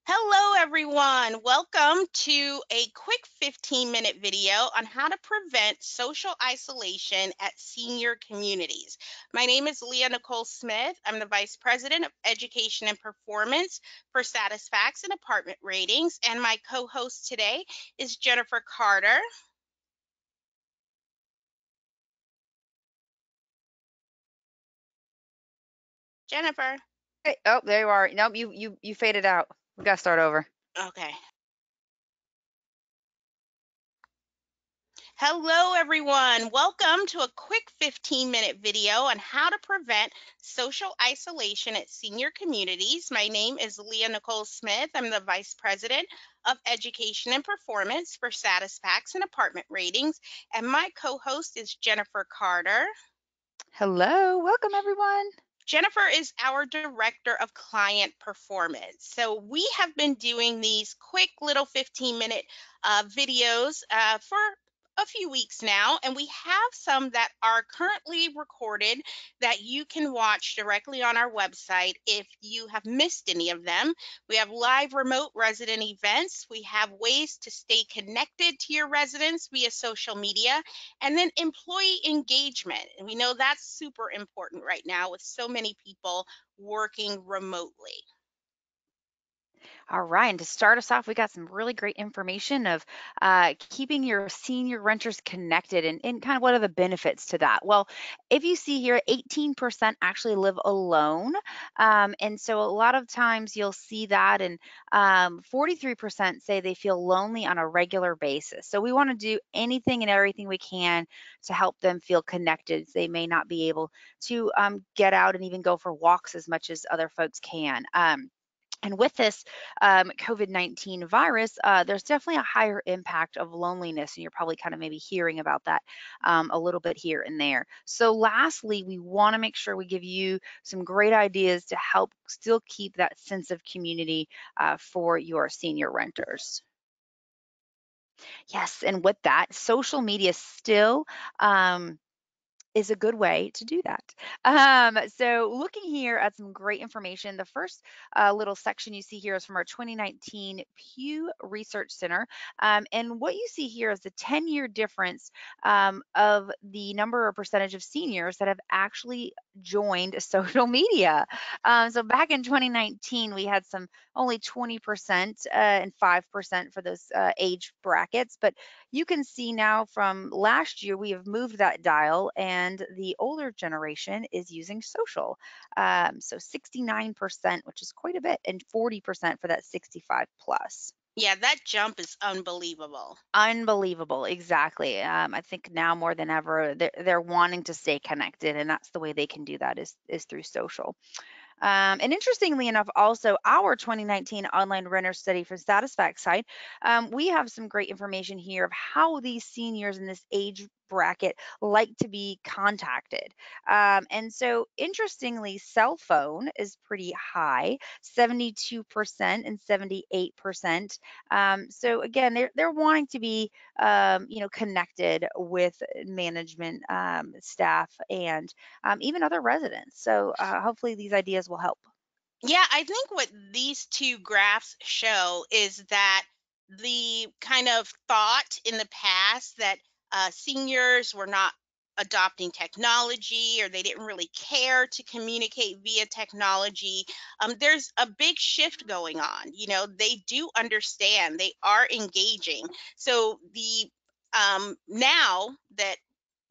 Hello, everyone. Welcome to a quick 15-minute video on how to prevent social isolation at senior communities. My name is Leah Nicole Smith. I'm the Vice President of Education and Performance for Satisfax and Apartment Ratings, and my co-host today is Jennifer Carter. Jennifer. Hey, oh, there you are. Nope, you faded out. We gotta start over. Okay. Hello, everyone. Welcome to a quick 15-minute video on how to prevent social isolation at senior communities. My name is Leah Nicole Smith. I'm the Vice President of Education and Performance for Satisfax and Apartment Ratings, and my co-host is Jennifer Carter. Hello, welcome everyone. Jennifer is our Director of Client Performance. So we have been doing these quick little 15-minute videos for a few weeks now, and we have some that are currently recorded that you can watch directly on our website if you have missed any of them. We have live remote resident events. We have ways to stay connected to your residents via social media, and then employee engagement. And we know that's super important right now with so many people working remotely. All right, and to start us off, we got some really great information of keeping your senior renters connected and kind of what are the benefits to that. Well, if you see here, 18% actually live alone. And so a lot of times you'll see that, and 43% say they feel lonely on a regular basis. So we want to do anything and everything we can to help them feel connected. They may not be able to get out and even go for walks as much as other folks can. And with this COVID-19 virus, there's definitely a higher impact of loneliness, and you're probably kind of maybe hearing about that a little bit here and there. So, lastly, we want to make sure we give you some great ideas to help still keep that sense of community for your senior renters. Yes, and with that, social media still. Is a good way to do that. So looking here at some great information, the first little section you see here is from our 2019 Pew Research Center. And what you see here is the 10-year difference of the number or percentage of seniors that have actually joined social media. So back in 2019, we had some only 20% and 5% for those age brackets, but you can see now from last year, we have moved that dial, and the older generation is using social. So 69%, which is quite a bit, and 40% for that 65 plus. Yeah, that jump is unbelievable. Unbelievable, exactly. I think now more than ever, they're wanting to stay connected, and that's the way they can do that is through social. And interestingly enough, also our 2019 online renter study for Satisfax site, we have some great information here of how these seniors in this age bracket like to be contacted. And so, interestingly, cell phone is pretty high, 72% and 78%. So again, they're wanting to be, connected with management staff and even other residents. So hopefully these ideas will help. Yeah, I think what these two graphs show is that the kind of thought in the past that seniors were not adopting technology or they didn't really care to communicate via technology. There's a big shift going on. You know, they do understand, they are engaging. So the now that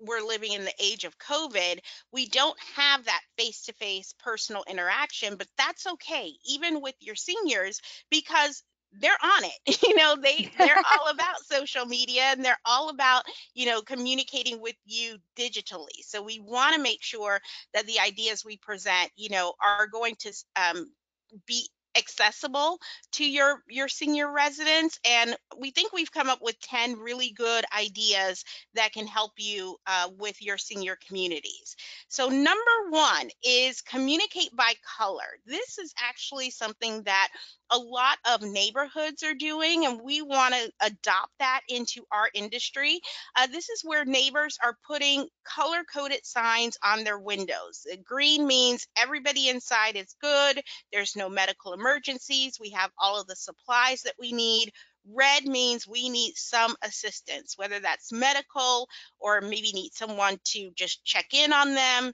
we're living in the age of COVID, we don't have that face to face personal interaction, but that's okay, even with your seniors, because they're on it. They're all about social media and they're all about, communicating with you digitally. So we want to make sure that the ideas we present, are going to be accessible to your senior residents, and we think we've come up with 10 really good ideas that can help you with your senior communities. So number one is communicate by color. This is actually something that a lot of neighborhoods are doing, and we want to adopt that into our industry. This is where neighbors are putting color coded signs on their windows. Green means everybody inside is good, there's no medical emergencies, we have all of the supplies that we need. Red means we need some assistance, whether that's medical or maybe need someone to just check in on them.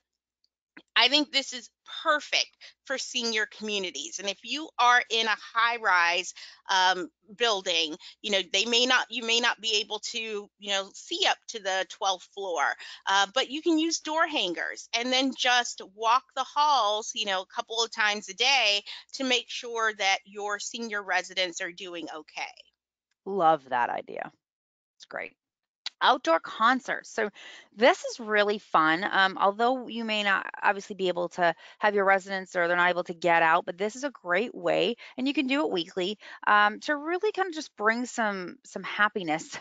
I think this is perfect for senior communities. And if you are in a high rise building, you may not be able to, see up to the 12th floor, but you can use door hangers and then just walk the halls, a couple of times a day to make sure that your senior residents are doing okay. Love that idea. It's great. Outdoor concerts. So this is really fun. Although you may not obviously be able to have your residents or they're not able to get out, but this is a great way, and you can do it weekly to really kind of just bring some happiness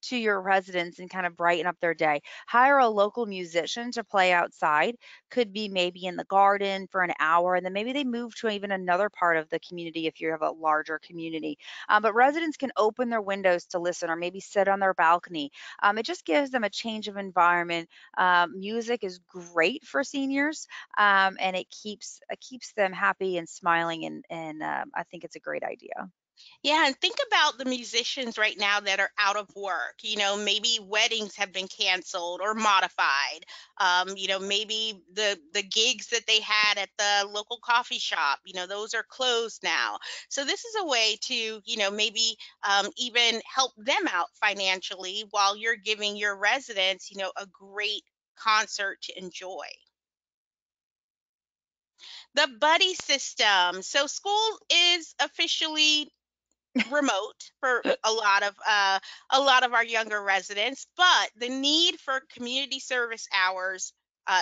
to your residents and kind of brighten up their day. Hire a local musician to play outside. Could be maybe in the garden for an hour, and then maybe they move to even another part of the community if you have a larger community. But residents can open their windows to listen, or maybe sit on their balcony. It just gives them a change of environment. Music is great for seniors, and it keeps them happy and smiling, and I think it's a great idea. Yeah, and think about the musicians right now that are out of work. Maybe weddings have been canceled or modified. Maybe the gigs that they had at the local coffee shop, those are closed now. So this is a way to, maybe even help them out financially while you're giving your residents, a great concert to enjoy. The buddy system. So school is officially remote for a lot of our younger residents, but the need for community service hours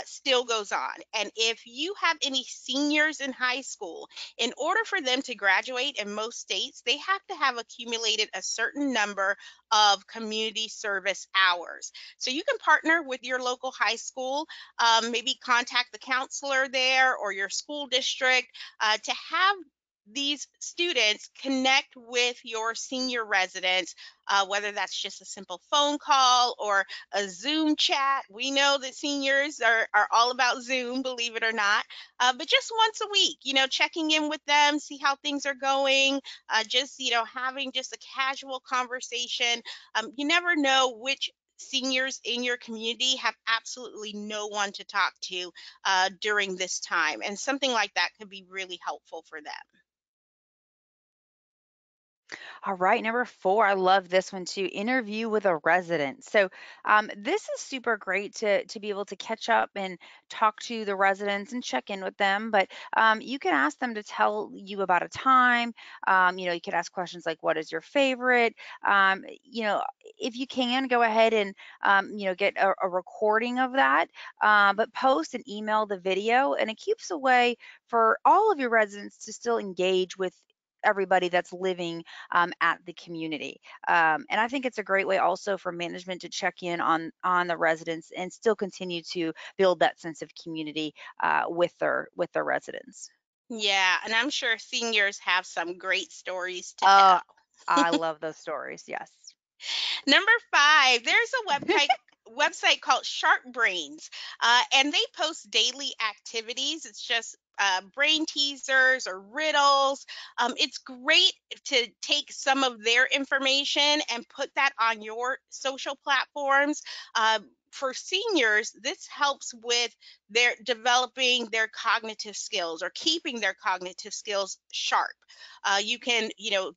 still goes on. And if you have any seniors in high school, in order for them to graduate in most states, they have to have accumulated a certain number of community service hours. So you can partner with your local high school, maybe contact the counselor there or your school district to have these students connect with your senior residents, whether that's just a simple phone call or a Zoom chat. We know that seniors are all about Zoom, believe it or not, but just once a week, checking in with them, see how things are going, just, having just a casual conversation. You never know which seniors in your community have absolutely no one to talk to during this time. And something like that could be really helpful for them. All right, number four, I love this one too. Interview with a resident. So this is super great to be able to catch up and talk to the residents and check in with them. But you can ask them to tell you about a time. You could ask questions like, "What is your favorite?" If you can, go ahead and get a recording of that. But post and email the video, and it keeps a way for all of your residents to still engage with everybody that's living at the community. And I think it's a great way also for management to check in on the residents and still continue to build that sense of community with their residents. Yeah, and I'm sure seniors have some great stories to Oh, tell. I love those stories. Yes. Number five, there's a website called Sharp Brains, and they post daily activities. It's just brain teasers or riddles. It's great to take some of their information and put that on your social platforms. For seniors, this helps with their developing their cognitive skills or keeping their cognitive skills sharp. You can,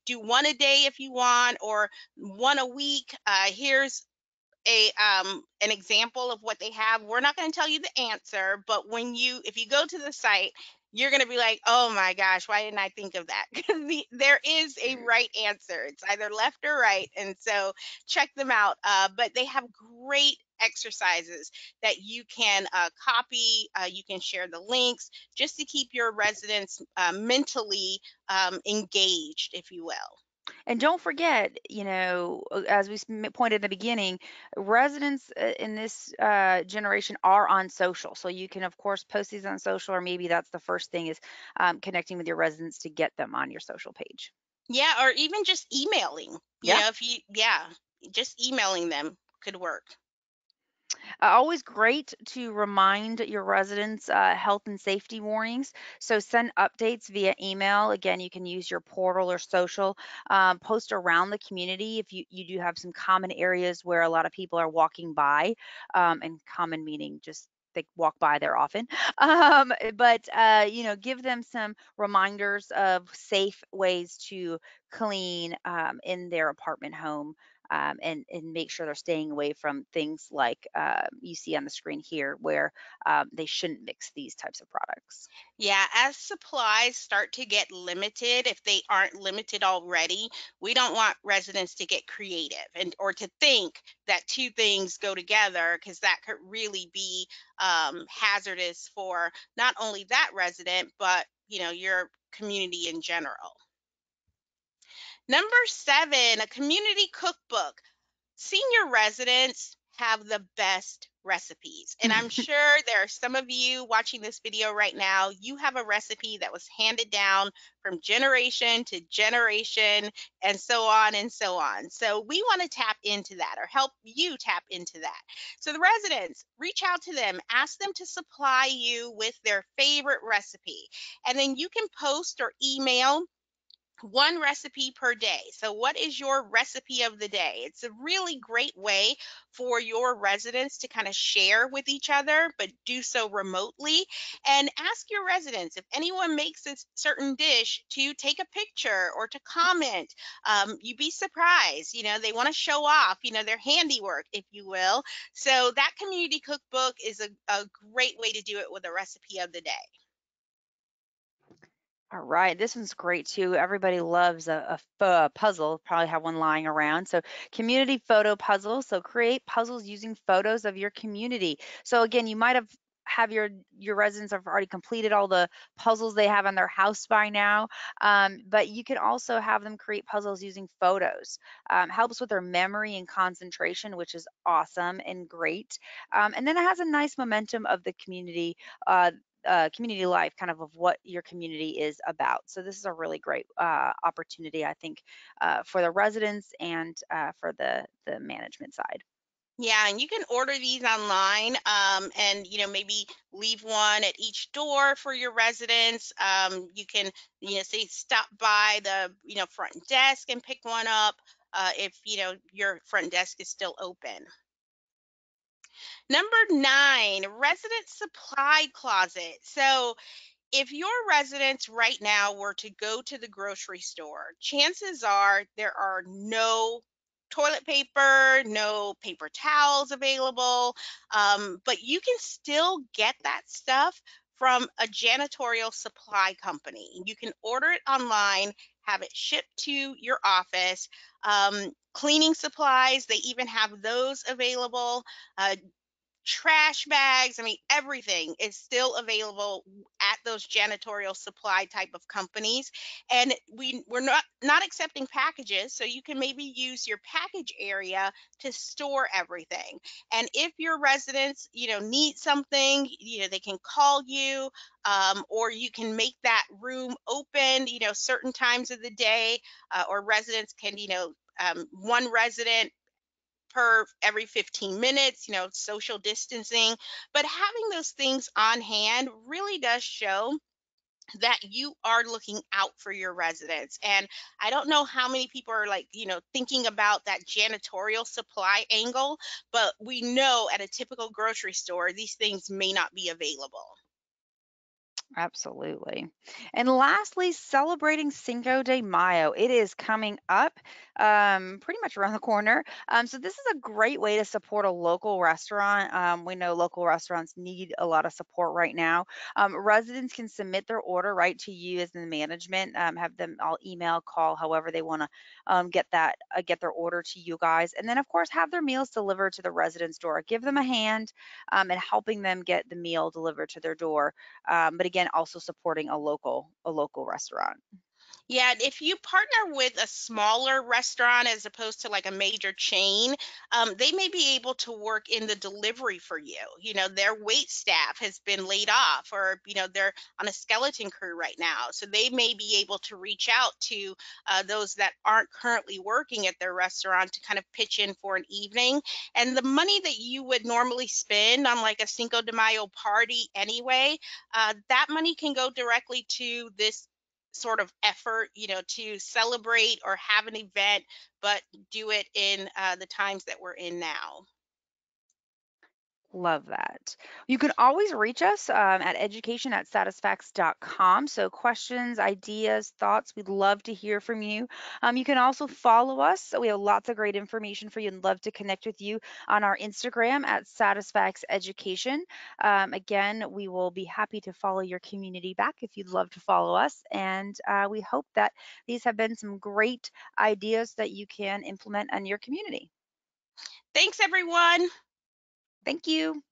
do one a day if you want, or one a week. Here's a an example of what they have. We're not going to tell you the answer, but if you go to the site, you're going to be like, "Oh my gosh, why didn't I think of that?" Because there is a right answer. It's either left or right, and so check them out. But they have great exercises that you can copy. You can share the links just to keep your residents mentally engaged, if you will. And don't forget, as we pointed in the beginning, residents in this generation are on social. So you can, of course, post these on social, or maybe that's the first thing is connecting with your residents to get them on your social page. Yeah, or even just emailing. Yeah. If you, yeah, just emailing them could work. Always great to remind your residents health and safety warnings. So send updates via email. Again, you can use your portal or social. Post around the community if you do have some common areas where a lot of people are walking by, and common meaning just they walk by there often. But give them some reminders of safe ways to clean in their apartment home, and make sure they're staying away from things like you see on the screen here, where they shouldn't mix these types of products. Yeah, as supplies start to get limited, if they aren't limited already, we don't want residents to get creative and or to think that two things go together, because that could really be hazardous for not only that resident but your community in general. Number seven, a community cookbook. Senior residents have the best recipes. And I'm sure there are some of you watching this video right now, you have a recipe that was handed down from generation to generation, and so on and so on. So we want to tap into that or help you tap into that. So the residents, reach out to them, ask them to supply you with their favorite recipe. And then you can post or email one recipe per day. So, what is your recipe of the day? It's a really great way for your residents to kind of share with each other, but do so remotely. And ask your residents if anyone makes a certain dish to take a picture or to comment. You'd be surprised. They want to show off, their handiwork, if you will. So, that community cookbook is a great way to do it with a recipe of the day. All right, this one's great too. Everybody loves a puzzle. Probably have one lying around. So, community photo puzzle. So, create puzzles using photos of your community. So, again, you might have your residents have already completed all the puzzles they have in their house by now, but you can also have them create puzzles using photos. Helps with their memory and concentration, which is awesome and great. And then it has a nice momentum of the community. Community life, kind of what your community is about. So this is a really great opportunity, I think, for the residents and for the management side. Yeah, and you can order these online, and maybe leave one at each door for your residents. You can say stop by the front desk and pick one up if your front desk is still open. Number nine, resident supply closet. So if your residents right now were to go to the grocery store, chances are there are no toilet paper, no paper towels available, but you can still get that stuff from a janitorial supply company. You can order it online, have it shipped to your office. Cleaning supplies, they even have those available. Trash bags, I mean, everything is still available at those janitorial supply type of companies. And we're not accepting packages, so you can maybe use your package area to store everything. And if your residents need something, they can call you, or you can make that room open certain times of the day, or residents can one resident per every 15 minutes, social distancing. But having those things on hand really does show that you are looking out for your residents. And I don't know how many people are like, thinking about that janitorial supply angle, but we know at a typical grocery store, these things may not be available. Absolutely. And lastly, celebrating Cinco de Mayo. It is coming up pretty much around the corner. So, this is a great way to support a local restaurant. We know local restaurants need a lot of support right now. Residents can submit their order right to you as the management, have them all email, call, however they want to get their order to you guys. And then, of course, have their meals delivered to the resident's door. Give them a hand in helping them get the meal delivered to their door, but again, also supporting a local restaurant. Yeah, if you partner with a smaller restaurant as opposed to like a major chain, they may be able to work in the delivery for you. You know, their wait staff has been laid off, or they're on a skeleton crew right now, so they may be able to reach out to those that aren't currently working at their restaurant to kind of pitch in for an evening. And the money that you would normally spend on like a Cinco de Mayo party anyway, that money can go directly to this sort of effort, to celebrate or have an event, but do it in the times that we're in now. Love that. You can always reach us at education@satisfax.com. So, questions, ideas, thoughts, we'd love to hear from you. You can also follow us. We have lots of great information for you and love to connect with you on our Instagram at Satisfax Education. Again, we will be happy to follow your community back if you'd love to follow us. And we hope that these have been some great ideas that you can implement in your community. Thanks, everyone. Thank you.